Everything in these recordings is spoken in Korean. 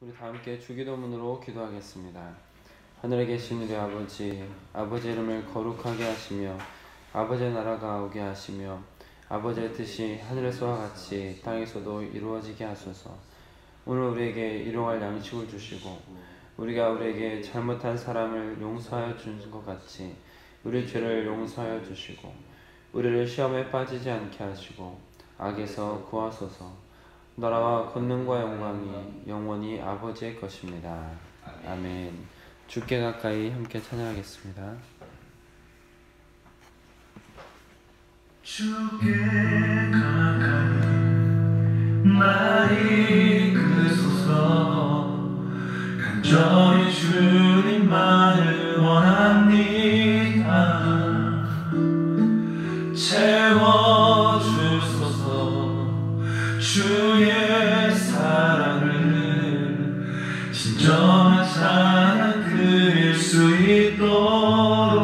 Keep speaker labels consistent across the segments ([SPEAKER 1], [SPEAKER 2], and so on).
[SPEAKER 1] 우리 다 함께 주기도문으로 기도하겠습니다. 하늘에 계신 우리 아버지, 아버지의 이름을 거룩하게 하시며 아버지의 나라가 오게 하시며 아버지의 뜻이 하늘에서와 같이 땅에서도 이루어지게 하소서. 오늘 우리에게 일용할 양식을 주시고 우리가 우리에게 잘못한 사람을 용서하여 준 것 같이 우리 죄를 용서하여 주시고 우리를 시험에 빠지지 않게 하시고 악에서 구하소서. 나라와 권능과 영광이 영원히 아버지의 것입니다. 아멘. 주께 가까이 함께 찬양하겠습니다.
[SPEAKER 2] 주께 가까이 날 이끄소서. 간절히 주님만을 원합니다. 채워주소서. 주의 사랑을 진정한 찬양 드릴 수 있도록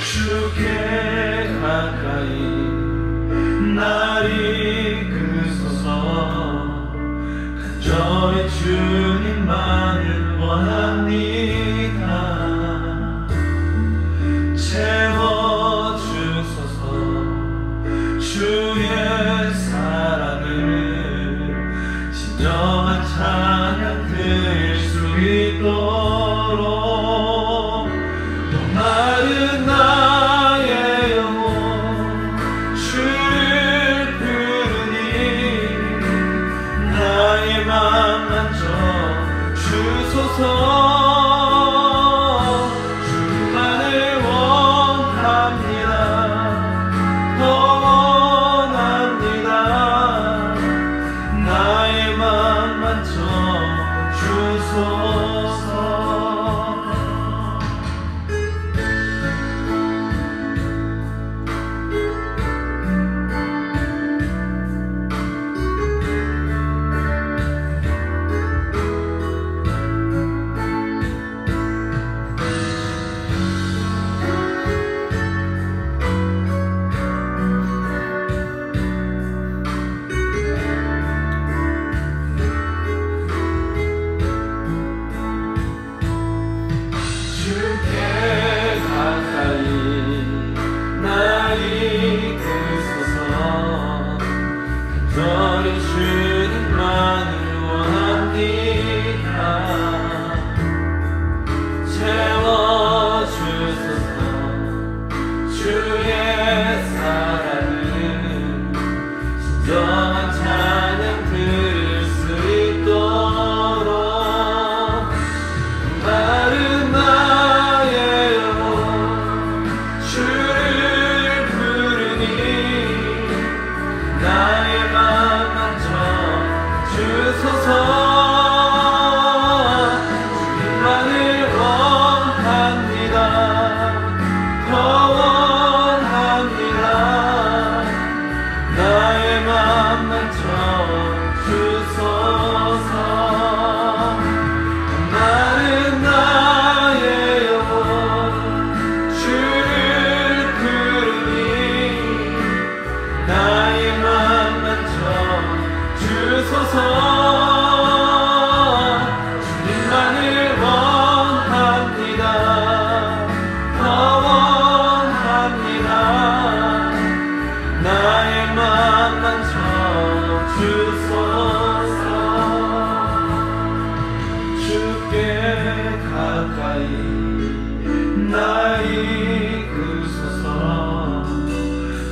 [SPEAKER 2] 주께 가까이 날 이끄소서. 간절히 주님만을 원합니다. 채워주소서. 주의 사랑을 진정한 찬양 드릴 수 있도록 목마른 나의 영혼 주를 부르니 나의 맘 만져 주소서. 주만을 원합니다. 더 원합니다. 나의 맘 만져 주소서. 주께 가까이 날 이끄소서. 간절히 주님만을 원합니다. 채워주소서. 주의 사랑을 진정한 찬양 드릴 수 있도록 마른 나의 영혼 주를 부르니 나의 맘 만져 주소서. 주님만을 원합니다. 더 원합니다. 나의 맘 만져 주소서. 마른 나의 영혼 주를 부르니 나의 맘 만져 주소서. 주님만을 원합니다. 더 원합니다. 나의 맘 만져 주소서. 주께 가까이 날 이끄소서.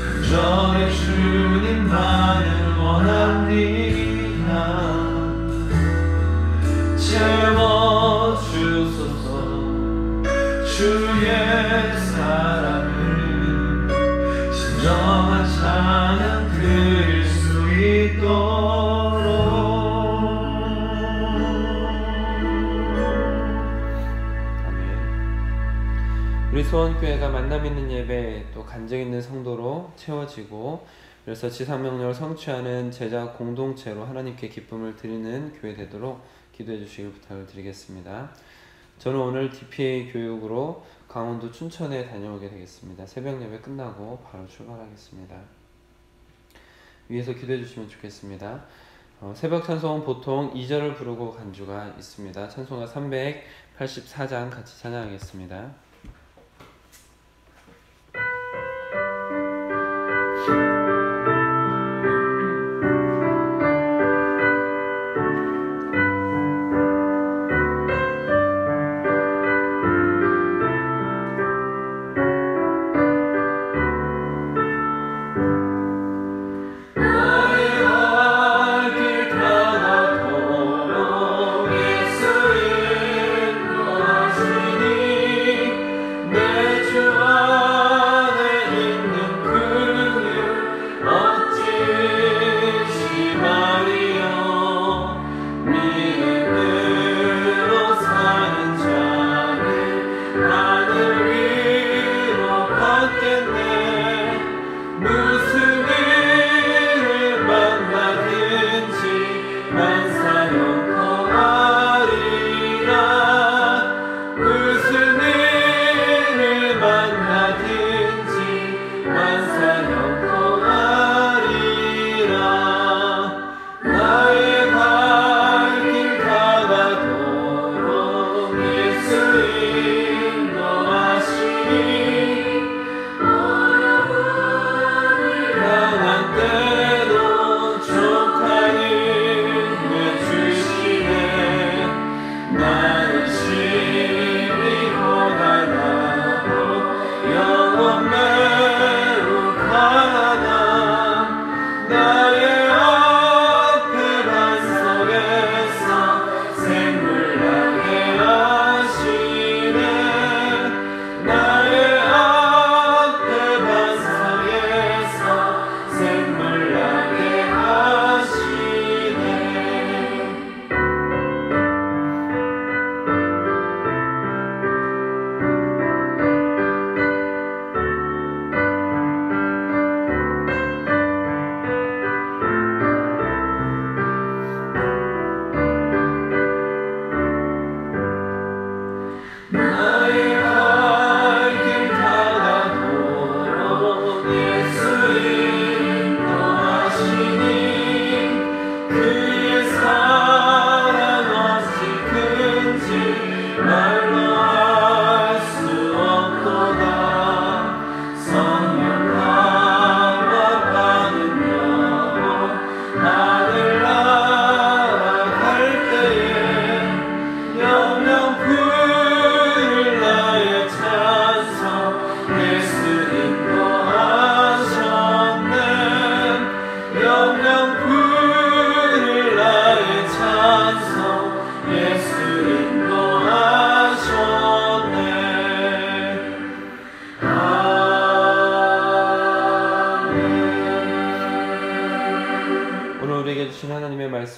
[SPEAKER 2] 간절히 주님만을 원합니다. 채워주소서. 주의 사랑을 진정한 찬양 드릴 수 있도록
[SPEAKER 1] 우리 소원교회가 만남 있는 예배 또 간증 있는 성도로 채워지고 그래서 지상명령을 성취하는 제자 공동체로 하나님께 기쁨을 드리는 교회 되도록 기도해 주시길 부탁을 드리겠습니다. 저는 오늘 DPA 교육으로 강원도 춘천에 다녀오게 되겠습니다. 새벽 예배 끝나고 바로 출발하겠습니다. 위에서 기도해 주시면 좋겠습니다. 새벽 찬송은 보통 2절을 부르고 간주가 있습니다. 찬송가 384장 같이 찬양하겠습니다.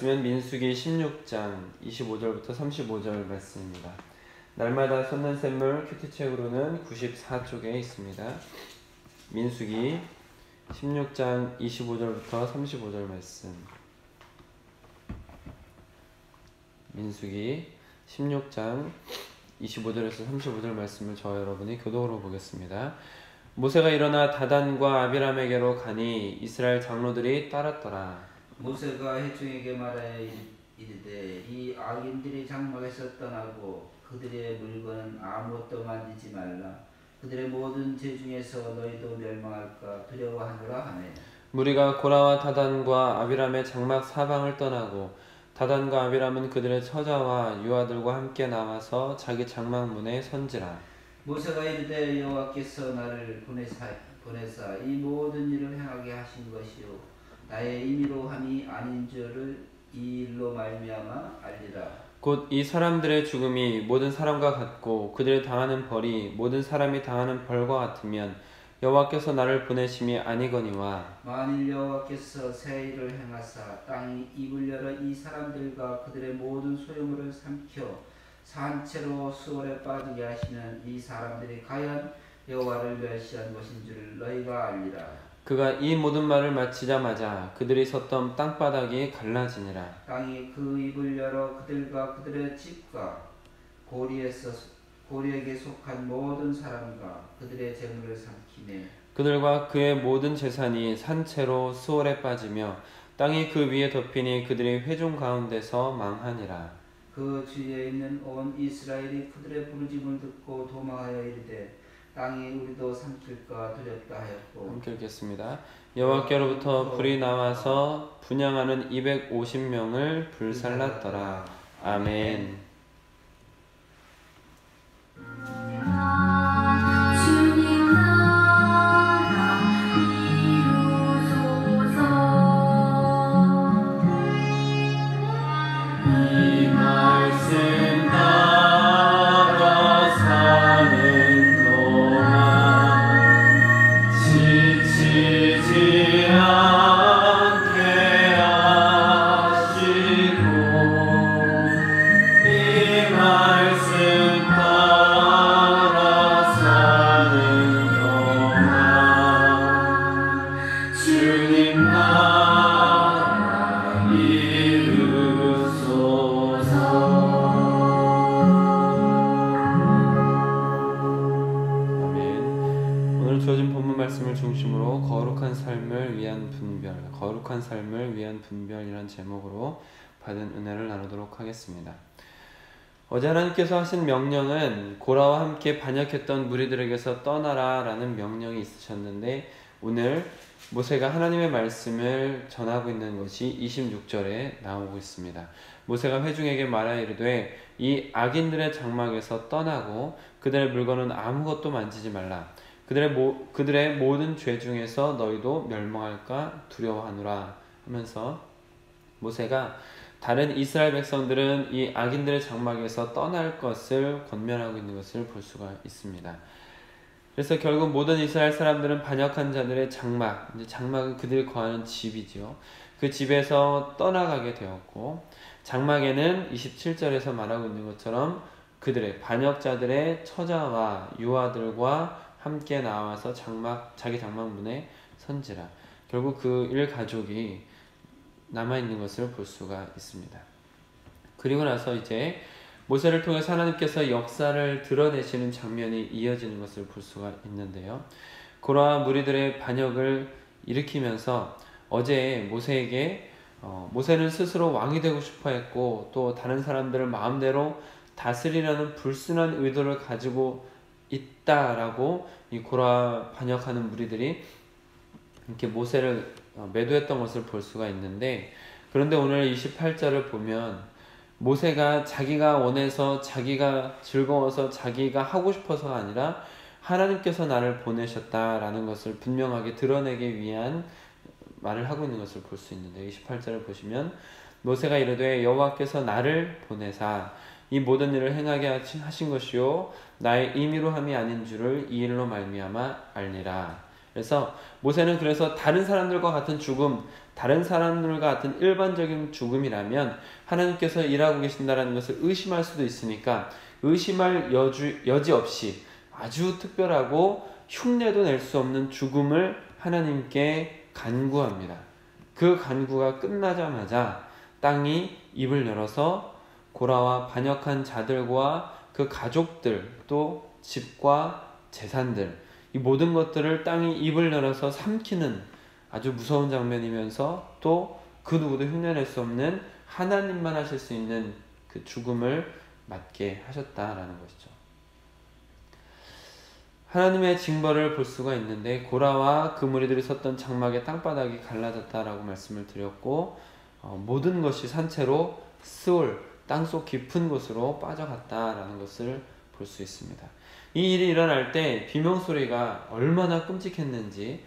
[SPEAKER 1] 말씀은 민수기 16장 25절부터 35절 말씀입니다. 날마다 솟는 샘물 큐티책으로는 94쪽에 있습니다. 민수기 16장 25절부터 35절 말씀. 민수기 16장 25절에서 35절 말씀을 저와 여러분이 교독으로 보겠습니다. 모세가 일어나 다단과 아비람에게로 가니 이스라엘 장로들이 따랐더라.
[SPEAKER 3] 모세가 회중에게 말하여 이르되 이 악인들이 장막에서 떠나고 그들의 물건은 아무것도 만지지 말라. 그들의 모든 죄 중에서 너희도 멸망할까 두려워하노라 하네.
[SPEAKER 1] 무리가 고라와 다단과 아비람의 장막 사방을 떠나고 다단과 아비람은 그들의 처자와 유아들과 함께 나와서 자기 장막 문에 선지라.
[SPEAKER 3] 모세가 이르되 여호와께서 나를 보내사 이 모든 일을 행하게 하신 것이요 나의 임의로 함이 아닌 줄을 이 일로 말미암아 알리라.
[SPEAKER 1] 곧 이 사람들의 죽음이 모든 사람과 같고 그들이 당하는 벌이 모든 사람이 당하는 벌과 같으면 여호와께서 나를 보내심이 아니거니와
[SPEAKER 3] 만일 여호와께서 새 일을 행하사 땅이 입을 열어 이 사람들과 그들의 모든 소유물을 삼켜 산채로 수월에 빠지게 하시면 이 사람들이 과연 여호와를 멸시한 것인 줄을 너희가 알리라.
[SPEAKER 1] 그가 이 모든 말을 마치자마자 그들이 섰던 땅바닥이 갈라지니라.
[SPEAKER 3] 땅이 그 입을 열어 그들과 그들의 집과 고리에게 속한 모든 사람과 그들의 재물을 삼키네.
[SPEAKER 1] 그들과 그의 모든 재산이 산채로 수월에 빠지며 땅이 그 위에 덮이니 그들이 회중 가운데서 망하니라.
[SPEAKER 3] 그 주위에 있는 온 이스라엘이 그들의 부르짐을 듣고 도망하여 이르되 땅이 우리도 삼킬까 두렵다 하였고.
[SPEAKER 1] 함께 읽겠습니다. 여호와께로부터 불이 나와서 분향하는 250명을 불살랐더라. 아멘.
[SPEAKER 4] 주님 나라 이루소서.
[SPEAKER 2] 이 말씀 따라 사는 동안 지치지 않게 하시고 이 말씀 따라 사는 동안 주님 나라 이루소서.
[SPEAKER 1] 아멘. 오늘 주어진 본문 말씀을 중심으로 거룩한 삶을 위한 분별이란 제목으로 받은 은혜를 나누도록 하겠습니다. 어제 하나님께서 하신 명령은 고라와 함께 반역했던 무리들에게서 떠나라 라는 명령이 있으셨는데, 오늘 모세가 하나님의 말씀을 전하고 있는 것이 26절에 나오고 있습니다. 모세가 회중에게 말하여 이르되 이 악인들의 장막에서 떠나고 그들의 물건은 아무것도 만지지 말라. 그들의 모든 죄 중에서 너희도 멸망할까 두려워하노라 하면서 모세가 다른 이스라엘 백성들은 이 악인들의 장막에서 떠날 것을 권면하고 있는 것을 볼 수가 있습니다. 그래서 결국 모든 이스라엘 사람들은 반역한 자들의 장막은 그들이 거하는 집이지요. 그 집에서 떠나가게 되었고, 장막에는 27절에서 말하고 있는 것처럼 그들의 반역자들의 처자와 유아들과 함께 나와서 자기 장막 문에 선지라. 결국 그 일가족이 남아있는 것을 볼 수가 있습니다. 그리고 나서 이제 모세를 통해서 하나님께서 역사를 드러내시는 장면이 이어지는 것을 볼 수가 있는데요. 고라와 무리들의 반역을 일으키면서 어제 모세에게 모세는 스스로 왕이 되고 싶어 했고 또 다른 사람들을 마음대로 다스리려는 불순한 의도를 가지고 있다라고 이 고라 반역하는 무리들이 이렇게 모세를 매도했던 것을 볼 수가 있는데, 그런데 오늘 28절을 보면 모세가 자기가 원해서 자기가 즐거워서 자기가 하고 싶어서가 아니라 하나님께서 나를 보내셨다라는 것을 분명하게 드러내기 위한 말을 하고 있는 것을 볼 수 있는데, 28절을 보시면 모세가 이르되 여호와께서 나를 보내사 이 모든 일을 행하게 하신 것이요 나의 임의로 함이 아닌 줄을 이 일로 말미암아 알리라. 그래서 모세는 다른 사람들과 같은 죽음, 다른 사람들과 같은 일반적인 죽음이라면 하나님께서 일하고 계신다는 것을 의심할 수도 있으니까 의심할 여지 없이 아주 특별하고 흉내도 낼 수 없는 죽음을 하나님께 간구합니다. 그 간구가 끝나자마자 땅이 입을 열어서 고라와 반역한 자들과 그 가족들, 또 집과 재산들, 이 모든 것들을 땅이 입을 열어서 삼키는 아주 무서운 장면이면서 또 그 누구도 흉내낼 수 없는 하나님만 하실 수 있는 그 죽음을 맞게 하셨다라는 것이죠. 하나님의 징벌을 볼 수가 있는데, 고라와 그 무리들이 섰던 장막의 땅바닥이 갈라졌다라고 말씀을 드렸고, 모든 것이 산채로 스올, 땅속 깊은 곳으로 빠져갔다라는 것을 볼 수 있습니다. 이 일이 일어날 때 비명소리가 얼마나 끔찍했는지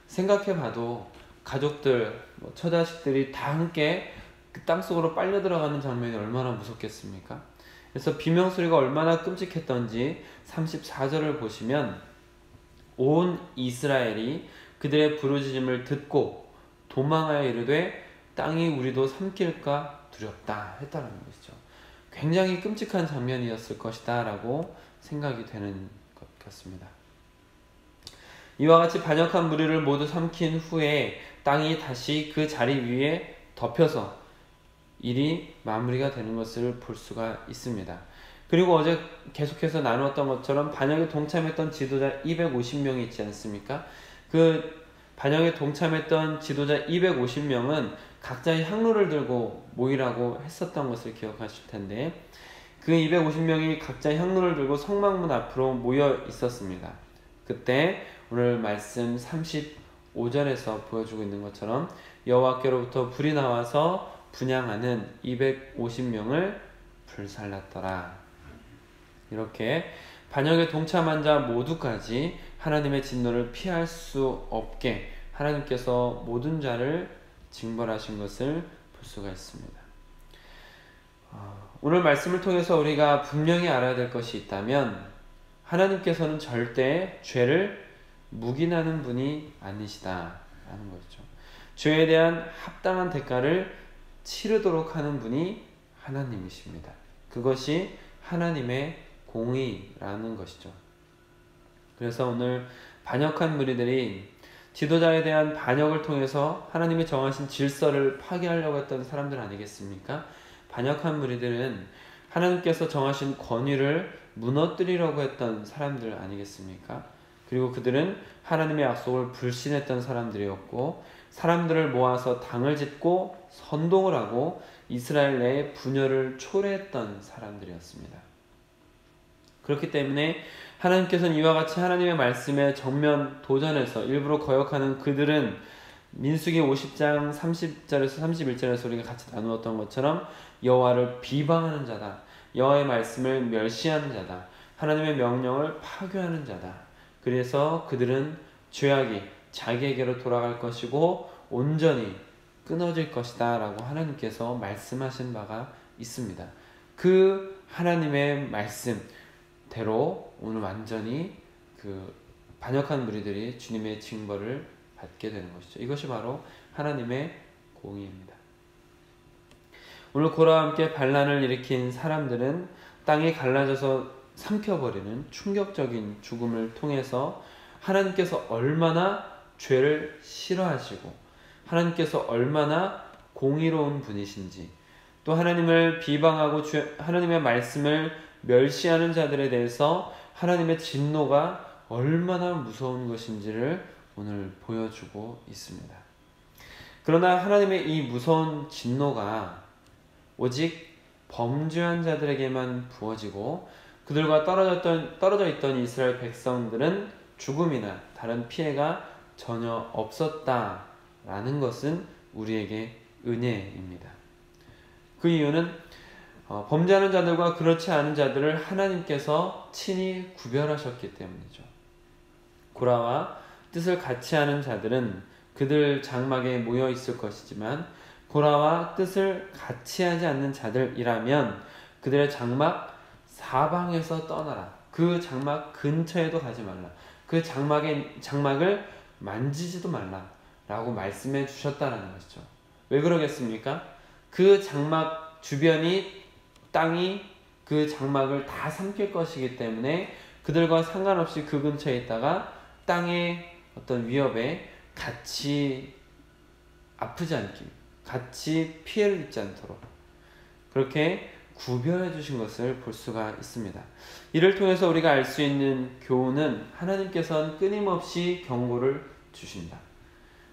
[SPEAKER 1] 생각해봐도 가족들, 처자식들이 다 함께 그 땅속으로 빨려 들어가는 장면이 얼마나 무섭겠습니까? 그래서 비명소리가 얼마나 끔찍했던지 34절을 보시면 온 이스라엘이 그들의 부르짖음을 듣고 도망하여 이르되 땅이 우리도 삼킬까 두렵다 했다는 것이죠. 굉장히 끔찍한 장면이었을 것이다 라고 생각이 되는 것 같습니다. 이와 같이 반역한 무리를 모두 삼킨 후에 땅이 다시 그 자리 위에 덮여서 일이 마무리가 되는 것을 볼 수가 있습니다. 그리고 어제 계속해서 나누었던 것처럼 반역에 동참했던 지도자 250명이 있지 않습니까? 그 반역에 동참했던 지도자 250명은 각자의 향로를 들고 모이라고 했었던 것을 기억하실 텐데, 그 250명이 각자 향로를 들고 성막문 앞으로 모여 있었습니다. 그때 오늘 말씀 35절에서 보여주고 있는 것처럼 여호와께로부터 불이 나와서 분향하는 250명을 불살랐더라. 이렇게 반역에 동참한 자 모두까지 하나님의 진노를 피할 수 없게 하나님께서 모든 자를 징벌하신 것을 볼 수가 있습니다. 오늘 말씀을 통해서 우리가 분명히 알아야 될 것이 있다면, 하나님께서는 절대 죄를 묵인하는 분이 아니시다 라는 것이죠. 죄에 대한 합당한 대가를 치르도록 하는 분이 하나님이십니다. 그것이 하나님의 공의라는 것이죠. 그래서 오늘 반역한 무리들이 지도자에 대한 반역을 통해서 하나님이 정하신 질서를 파괴하려고 했던 사람들 아니겠습니까? 반역한 무리들은 하나님께서 정하신 권위를 무너뜨리려고 했던 사람들 아니겠습니까? 그리고 그들은 하나님의 약속을 불신했던 사람들이었고, 사람들을 모아서 당을 짓고 선동을 하고 이스라엘 내에 분열을 초래했던 사람들이었습니다. 그렇기 때문에 하나님께서는 이와 같이 하나님의 말씀에 정면 도전해서 일부러 거역하는 그들은 민수기 50장 30절에서 31절에서 우리가 같이 나누었던 것처럼 여호와를 비방하는 자다, 여호와의 말씀을 멸시하는 자다, 하나님의 명령을 파괴하는 자다. 그래서 그들은 죄악이 자기에게로 돌아갈 것이고 온전히 끊어질 것이다 라고 하나님께서 말씀하신 바가 있습니다. 그 하나님의 말씀대로 오늘 완전히 그 반역한 무리들이 주님의 징벌을 받게 되는 것이죠. 이것이 바로 하나님의 공의입니다. 오늘 고라와 함께 반란을 일으킨 사람들은 땅이 갈라져서 삼켜버리는 충격적인 죽음을 통해서 하나님께서 얼마나 죄를 싫어하시고 하나님께서 얼마나 공의로운 분이신지, 또 하나님을 비방하고 하나님의 말씀을 멸시하는 자들에 대해서 하나님의 진노가 얼마나 무서운 것인지를 오늘 보여주고 있습니다. 그러나 하나님의 이 무서운 진노가 오직 범죄한 자들에게만 부어지고 그들과 떨어져 있던 이스라엘 백성들은 죽음이나 다른 피해가 전혀 없었다라는 것은 우리에게 은혜입니다. 그 이유는 범죄하는 자들과 그렇지 않은 자들을 하나님께서 친히 구별하셨기 때문이죠. 고라와 뜻을 같이 하는 자들은 그들 장막에 모여 있을 것이지만, 고라와 뜻을 같이 하지 않는 자들이라면 그들의 장막 사방에서 떠나라, 그 장막 근처에도 가지 말라, 그 장막을 만지지도 말라 라고 말씀해 주셨다는 것이죠. 왜 그러겠습니까? 그 장막 주변이 땅이 그 장막을 다 삼킬 것이기 때문에 그들과 상관없이 그 근처에 있다가 땅의 어떤 위협에 같이 아프지 않기, 같이 피해를 입지 않도록 그렇게 구별해 주신 것을 볼 수가 있습니다. 이를 통해서 우리가 알 수 있는 교훈은, 하나님께서는 끊임없이 경고를 주신다.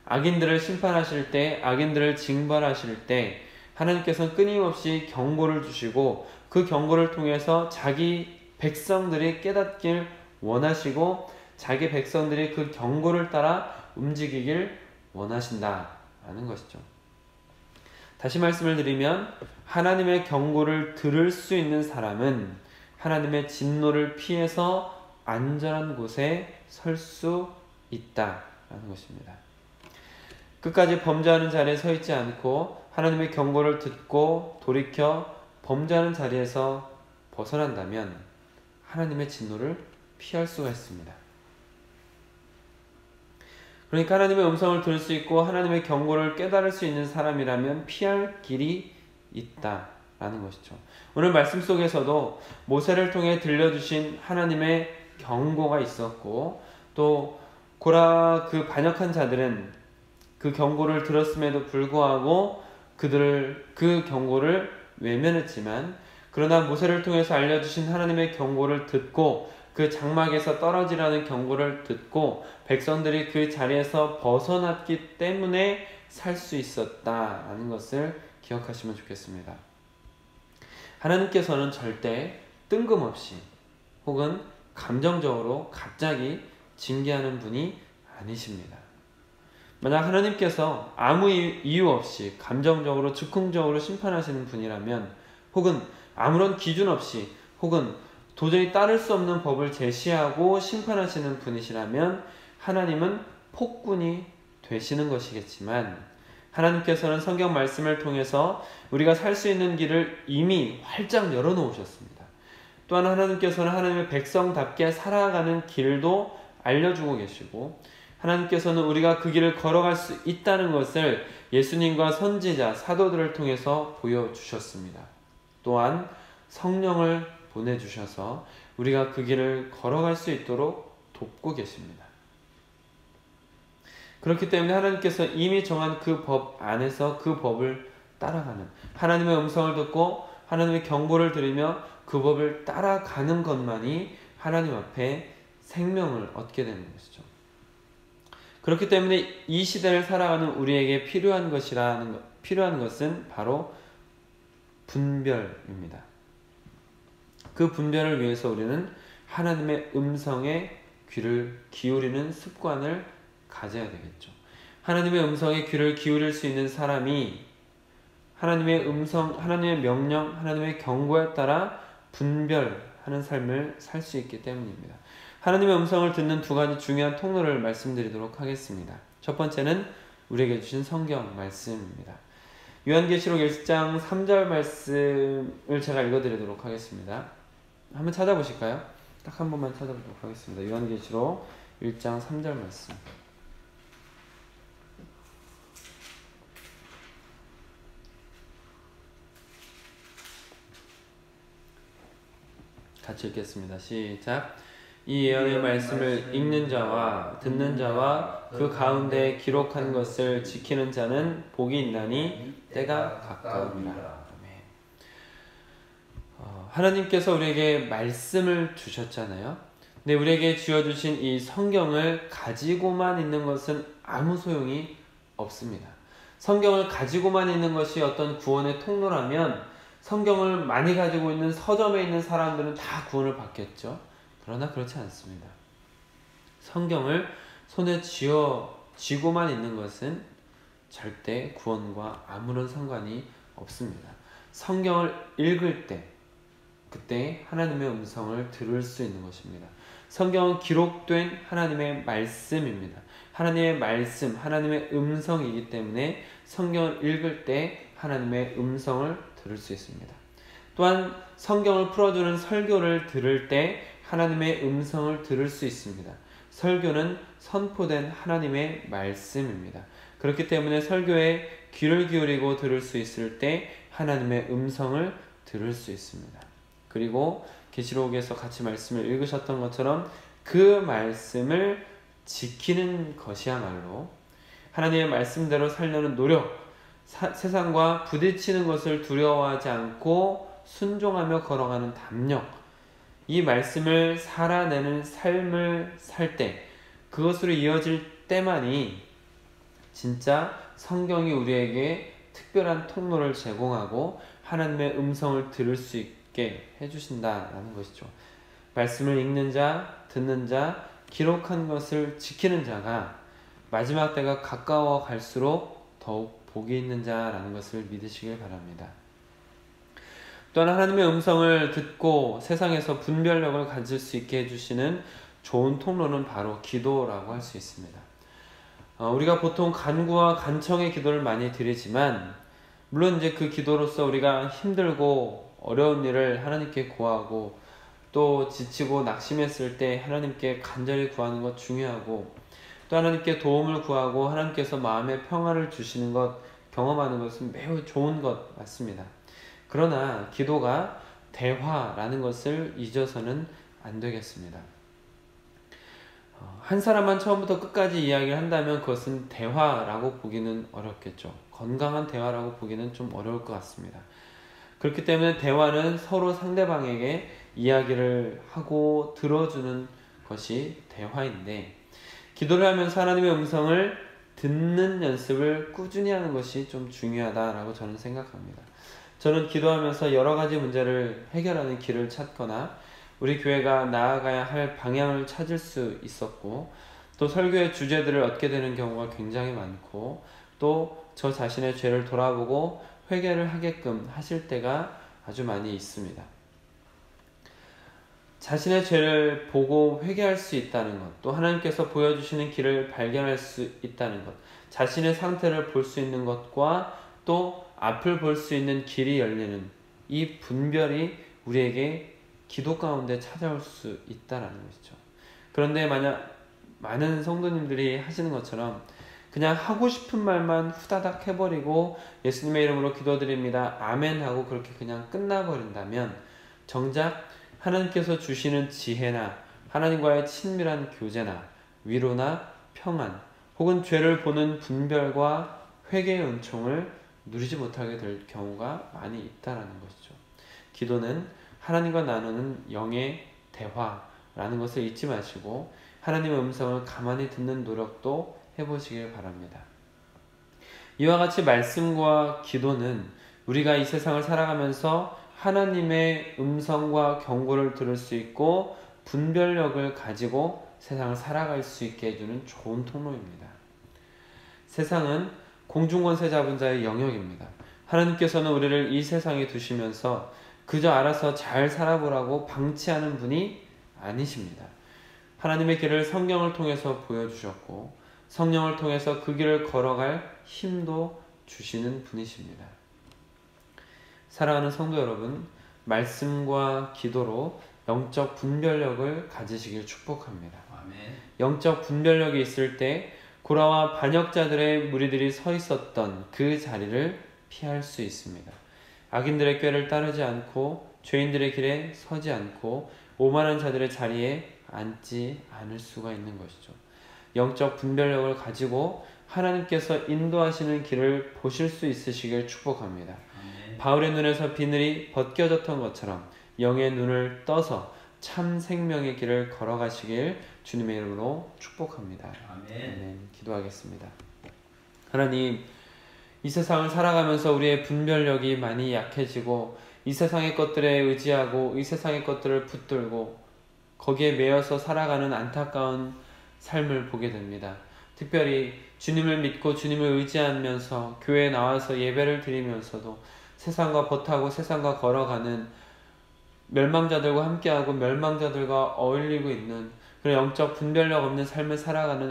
[SPEAKER 1] 악인들을 심판하실 때, 악인들을 징벌하실 때 하나님께서는 끊임없이 경고를 주시고 그 경고를 통해서 자기 백성들이 깨닫길 원하시고 자기 백성들이 그 경고를 따라 움직이길 원하신다라는 것이죠. 다시 말씀을 드리면, 하나님의 경고를 들을 수 있는 사람은 하나님의 진노를 피해서 안전한 곳에 설 수 있다라는 것입니다. 끝까지 범죄하는 자리에 서 있지 않고 하나님의 경고를 듣고 돌이켜 범죄하는 자리에서 벗어난다면 하나님의 진노를 피할 수가 있습니다. 그러니까 하나님의 음성을 들을 수 있고 하나님의 경고를 깨달을 수 있는 사람이라면 피할 길이 있다라는 것이죠. 오늘 말씀 속에서도 모세를 통해 들려주신 하나님의 경고가 있었고, 또 고라 그 반역한 자들은 그 경고를 들었음에도 불구하고 그 경고를 외면했지만, 그러나 모세를 통해서 알려주신 하나님의 경고를 듣고 그 장막에서 떨어지라는 경고를 듣고 백성들이 그 자리에서 벗어났기 때문에 살 수 있었다라는 것을 기억하시면 좋겠습니다. 하나님께서는 절대 뜬금없이 혹은 감정적으로 갑자기 징계하는 분이 아니십니다. 만약 하나님께서 아무 이유 없이 감정적으로 즉흥적으로 심판하시는 분이라면, 혹은 아무런 기준 없이 혹은 도저히 따를 수 없는 법을 제시하고 심판하시는 분이시라면 하나님은 폭군이 되시는 것이겠지만, 하나님께서는 성경 말씀을 통해서 우리가 살 수 있는 길을 이미 활짝 열어놓으셨습니다. 또한 하나님께서는 하나님의 백성답게 살아가는 길도 알려주고 계시고, 하나님께서는 우리가 그 길을 걸어갈 수 있다는 것을 예수님과 선지자, 사도들을 통해서 보여주셨습니다. 또한 성령을 보내주셔서 우리가 그 길을 걸어갈 수 있도록 돕고 계십니다. 그렇기 때문에 하나님께서 이미 정한 그 법 안에서 그 법을 따라가는, 하나님의 음성을 듣고 하나님의 경고를 들으며 그 법을 따라가는 것만이 하나님 앞에 생명을 얻게 되는 것이죠. 그렇기 때문에 이 시대를 살아가는 우리에게 필요한 것은 바로 분별입니다. 그 분별을 위해서 우리는 하나님의 음성에 귀를 기울이는 습관을 가져야 되겠죠. 하나님의 음성에 귀를 기울일 수 있는 사람이 하나님의 음성, 하나님의 명령, 하나님의 경고에 따라 분별하는 삶을 살 수 있기 때문입니다. 하나님의 음성을 듣는 두 가지 중요한 통로를 말씀드리도록 하겠습니다. 첫 번째는 우리에게 주신 성경 말씀입니다. 요한계시록 1장 3절 말씀을 제가 읽어드리도록 하겠습니다. 한번 찾아보실까요? 딱 한 번만 찾아보도록 하겠습니다. 요한계시록 1장 3절 말씀. 같이 읽겠습니다. 시작. 이 예언의 말씀을 읽는 자와 듣는 자와 그 가운데 기록한 것을 지키는 자는 복이 있나니 때가 가까우니라. 하나님께서 우리에게 말씀을 주셨잖아요. 근데 우리에게 주어주신 이 성경을 가지고만 있는 것은 아무 소용이 없습니다. 성경을 가지고만 있는 것이 어떤 구원의 통로라면 성경을 많이 가지고 있는 서점에 있는 사람들은 다 구원을 받겠죠. 그러나 그렇지 않습니다. 성경을 손에 쥐고만 있는 것은 절대 구원과 아무런 상관이 없습니다. 성경을 읽을 때 그때 하나님의 음성을 들을 수 있는 것입니다. 성경은 기록된 하나님의 말씀입니다. 하나님의 말씀, 하나님의 음성이기 때문에 성경을 읽을 때 하나님의 음성을 들을 수 있습니다. 또한 성경을 풀어주는 설교를 들을 때 하나님의 음성을 들을 수 있습니다. 설교는 선포된 하나님의 말씀입니다. 그렇기 때문에 설교에 귀를 기울이고 들을 수 있을 때 하나님의 음성을 들을 수 있습니다. 그리고 계시록에서 같이 말씀을 읽으셨던 것처럼 그 말씀을 지키는 것이야말로 하나님의 말씀대로 살려는 노력, 세상과 부딪히는 것을 두려워하지 않고 순종하며 걸어가는 담력, 이 말씀을 살아내는 삶을 살 때, 그것으로 이어질 때만이 진짜 성경이 우리에게 특별한 통로를 제공하고 하나님의 음성을 들을 수 있게 해주신다라는 것이죠. 말씀을 읽는 자, 듣는 자, 기록한 것을 지키는 자가 마지막 때가 가까워 갈수록 더욱 복이 있는 자라는 것을 믿으시길 바랍니다. 또한 하나님의 음성을 듣고 세상에서 분별력을 가질 수 있게 해주시는 좋은 통로는 바로 기도라고 할 수 있습니다. 우리가 보통 간구와 간청의 기도를 많이 드리지만 물론 이제 그 기도로서 우리가 힘들고 어려운 일을 하나님께 구하고 또 지치고 낙심했을 때 하나님께 간절히 구하는 것 중요하고 또 하나님께 도움을 구하고 하나님께서 마음의 평화를 주시는 것, 경험하는 것은 매우 좋은 것 맞습니다. 그러나 기도가 대화라는 것을 잊어서는 안 되겠습니다. 한 사람만 처음부터 끝까지 이야기를 한다면 그것은 대화라고 보기는 어렵겠죠. 건강한 대화라고 보기는 좀 어려울 것 같습니다. 그렇기 때문에 대화는 서로 상대방에게 이야기를 하고 들어주는 것이 대화인데, 기도를 하면서 하나님의 음성을 듣는 연습을 꾸준히 하는 것이 좀 중요하다라고 저는 생각합니다. 저는 기도하면서 여러 가지 문제를 해결하는 길을 찾거나 우리 교회가 나아가야 할 방향을 찾을 수 있었고, 또 설교의 주제들을 얻게 되는 경우가 굉장히 많고, 또 저 자신의 죄를 돌아보고 회개를 하게끔 하실 때가 아주 많이 있습니다. 자신의 죄를 보고 회개할 수 있다는 것, 또 하나님께서 보여주시는 길을 발견할 수 있다는 것, 자신의 상태를 볼 수 있는 것과 또 앞을 볼 수 있는 길이 열리는 이 분별이 우리에게 기도 가운데 찾아올 수 있다는 것이죠. 그런데 만약 많은 성도님들이 하시는 것처럼 그냥 하고 싶은 말만 후다닥 해버리고 예수님의 이름으로 기도드립니다, 아멘 하고 그렇게 그냥 끝나버린다면, 정작 하나님께서 주시는 지혜나 하나님과의 친밀한 교제나 위로나 평안, 혹은 죄를 보는 분별과 회개의 은총을 누리지 못하게 될 경우가 많이 있다는 것이죠. 기도는 하나님과 나누는 영의 대화라는 것을 잊지 마시고 하나님의 음성을 가만히 듣는 노력도 해보시길 바랍니다. 이와 같이 말씀과 기도는 우리가 이 세상을 살아가면서 하나님의 음성과 경고를 들을 수 있고 분별력을 가지고 세상을 살아갈 수 있게 해주는 좋은 통로입니다. 세상은 공중권세 잡은 자의 영역입니다. 하나님께서는 우리를 이 세상에 두시면서 그저 알아서 잘 살아보라고 방치하는 분이 아니십니다. 하나님의 길을 성경을 통해서 보여주셨고 성령을 통해서 그 길을 걸어갈 힘도 주시는 분이십니다. 사랑하는 성도 여러분, 말씀과 기도로 영적 분별력을 가지시길 축복합니다.
[SPEAKER 3] 아멘.
[SPEAKER 1] 영적 분별력이 있을 때 고라와 반역자들의 무리들이 서 있었던 그 자리를 피할 수 있습니다. 악인들의 꾀를 따르지 않고 죄인들의 길에 서지 않고 오만한 자들의 자리에 앉지 않을 수가 있는 것이죠. 영적 분별력을 가지고 하나님께서 인도하시는 길을 보실 수 있으시길 축복합니다.
[SPEAKER 3] 아멘.
[SPEAKER 1] 바울의 눈에서 비늘이 벗겨졌던 것처럼 영의 눈을 떠서 참 생명의 길을 걸어가시길 주님의 이름으로 축복합니다.
[SPEAKER 3] 아멘.
[SPEAKER 1] 기도하겠습니다. 하나님, 이 세상을 살아가면서 우리의 분별력이 많이 약해지고 이 세상의 것들에 의지하고 이 세상의 것들을 붙들고 거기에 매여서 살아가는 안타까운 삶을 보게 됩니다. 특별히 주님을 믿고 주님을 의지하면서 교회에 나와서 예배를 드리면서도 세상과 버타고 세상과 걸어가는 멸망자들과 함께하고 멸망자들과 어울리고 있는 그런 영적 분별력 없는 삶을 살아가는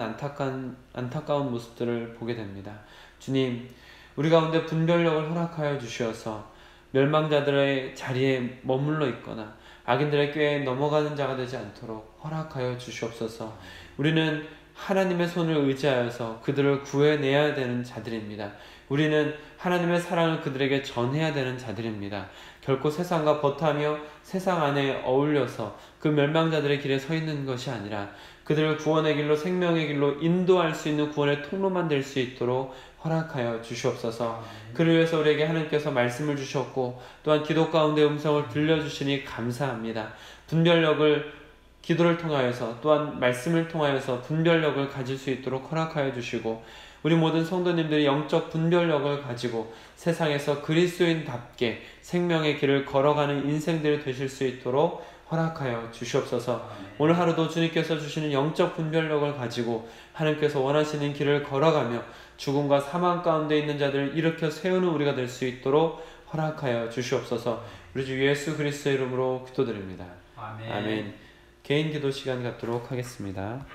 [SPEAKER 1] 안타까운 모습들을 보게 됩니다. 주님, 우리 가운데 분별력을 허락하여 주시어서 멸망자들의 자리에 머물러 있거나 악인들의 꾀에 넘어가는 자가 되지 않도록 허락하여 주시옵소서. 우리는 하나님의 손을 의지하여서 그들을 구해내야 되는 자들입니다. 우리는 하나님의 사랑을 그들에게 전해야 되는 자들입니다. 결코 세상과 버타며 세상 안에 어울려서 그 멸망자들의 길에 서 있는 것이 아니라 그들을 구원의 길로 생명의 길로 인도할 수 있는 구원의 통로만 될 수 있도록 허락하여 주시옵소서. 그를 위해서 우리에게 하나님께서 말씀을 주셨고 또한 기도 가운데 음성을 들려주시니 감사합니다. 분별력을 기도를 통하여서 또한 말씀을 통하여서 분별력을 가질 수 있도록 허락하여 주시고 우리 모든 성도님들이 영적 분별력을 가지고 세상에서 그리스도인답게 생명의 길을 걸어가는 인생들이 되실 수 있도록 허락하여 주시옵소서. 오늘 하루도 주님께서 주시는 영적 분별력을 가지고 하나님께서 원하시는 길을 걸어가며 죽음과 사망 가운데 있는 자들을 일으켜 세우는 우리가 될 수 있도록 허락하여 주시옵소서. 우리 주 예수 그리스도의 이름으로 기도드립니다.
[SPEAKER 3] 아멘.
[SPEAKER 1] 아멘. 개인 기도 시간 갖도록 하겠습니다.